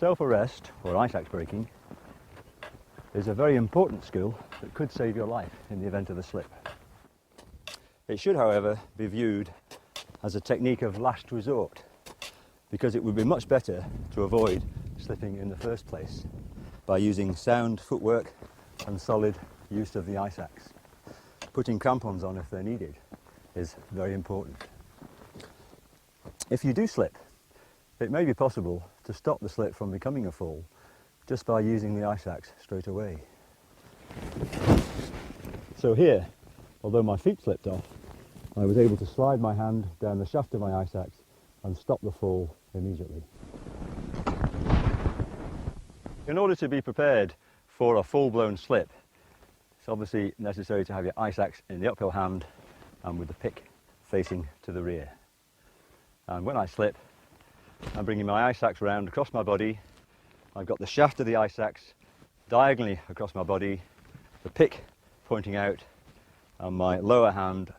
Self-arrest, or ice axe breaking, is a very important skill that could save your life in the event of a slip. It should, however, be viewed as a technique of last resort, because it would be much better to avoid slipping in the first place by using sound footwork and solid use of the ice axe. Putting crampons on if they're needed is very important. If you do slip, it may be possible to stop the slip from becoming a fall just by using the ice axe straight away. So here, although my feet slipped off, I was able to slide my hand down the shaft of my ice axe and stop the fall immediately. In order to be prepared for a full-blown slip, it's obviously necessary to have your ice axe in the uphill hand and with the pick facing to the rear. And when I slip, I'm bringing my ice axe round across my body. I've got the shaft of the ice axe diagonally across my body, the pick pointing out, and my lower hand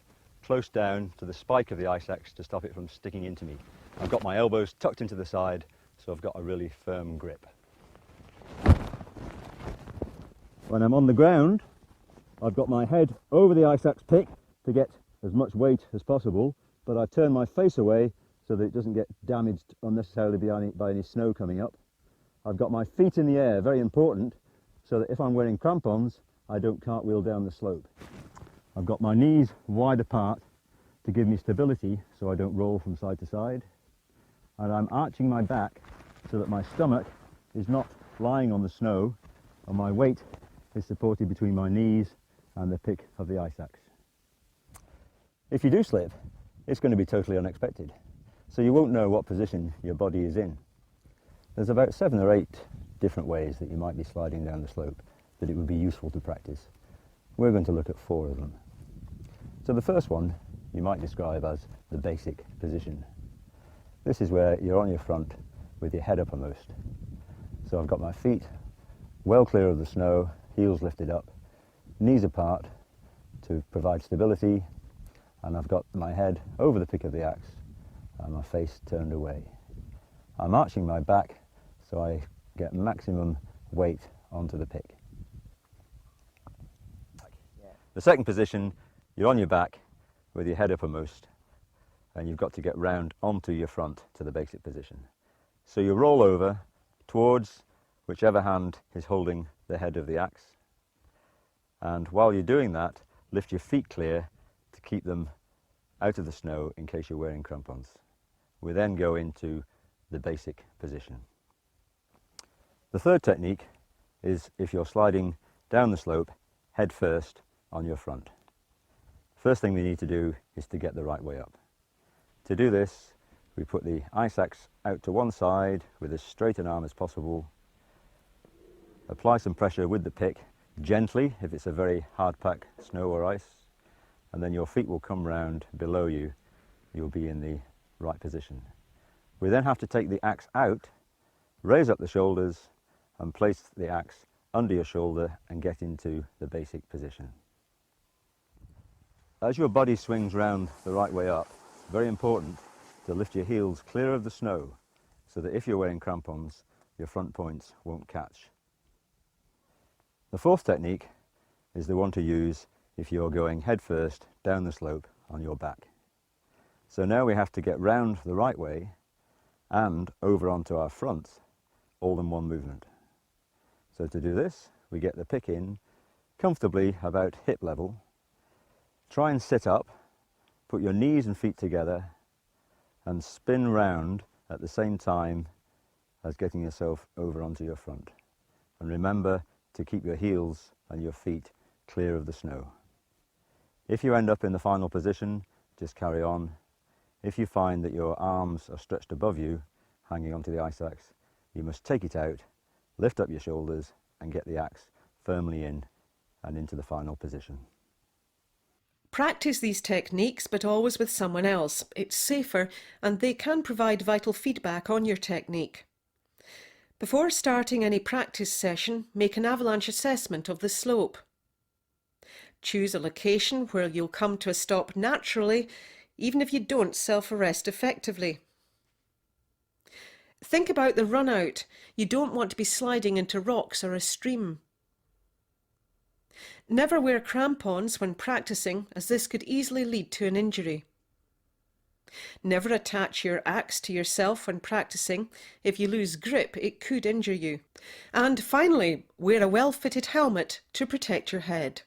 close down to the spike of the ice axe to stop it from sticking into me. I've got my elbows tucked into the side, so I've got a really firm grip. When I'm on the ground, I've got my head over the ice axe pick to get as much weight as possible, but I turn my face away so that it doesn't get damaged unnecessarily by any snow coming up. I've got my feet in the air, very important, so that if I'm wearing crampons, I don't cartwheel down the slope. I've got my knees wide apart to give me stability so I don't roll from side to side. And I'm arching my back so that my stomach is not lying on the snow and my weight is supported between my knees and the pick of the ice axe. If you do slip, it's going to be totally unexpected, so you won't know what position your body is in. There's about 7 or 8 different ways that you might be sliding down the slope that it would be useful to practice. We're going to look at 4 of them. So the first one you might describe as the basic position. This is where you're on your front with your head uppermost. So I've got my feet well clear of the snow, heels lifted up, knees apart to provide stability, and I've got my head over the pick of the axe and my face turned away. I'm arching my back so I get maximum weight onto the pick. The second position, you're on your back with your head uppermost, and you've got to get round onto your front to the basic position. So you roll over towards whichever hand is holding the head of the axe, and while you're doing that, lift your feet clear to keep them out of the snow in case you're wearing crampons. We then go into the basic position. The third technique is if you're sliding down the slope head first on your front. First thing we need to do is to get the right way up. To do this, we put the ice axe out to one side with as straight an arm as possible. Apply some pressure with the pick, gently if it's a very hard pack snow or ice, and then your feet will come round below you. You'll be in the right position. We then have to take the axe out, raise up the shoulders and place the axe under your shoulder and get into the basic position. As your body swings round the right way up, very important to lift your heels clear of the snow so that if you're wearing crampons, your front points won't catch. The fourth technique is the one to use if you're going head first down the slope on your back. So now we have to get round the right way and over onto our front, all in one movement. So to do this, we get the pick in comfortably about hip level. Try and sit up, put your knees and feet together and spin round at the same time as getting yourself over onto your front. And remember to keep your heels and your feet clear of the snow. If you end up in the final position, just carry on. If you find that your arms are stretched above you, hanging onto the ice axe, you must take it out, lift up your shoulders and get the axe firmly in and into the final position. Practice these techniques, but always with someone else. It's safer and they can provide vital feedback on your technique. Before starting any practice session, make an avalanche assessment of the slope. Choose a location where you'll come to a stop naturally, even if you don't self-arrest effectively. Think about the run out. You don't want to be sliding into rocks or a stream. Never wear crampons when practicing, as this could easily lead to an injury. Never attach your axe to yourself when practicing. If you lose grip, it could injure you. And finally, wear a well-fitted helmet to protect your head.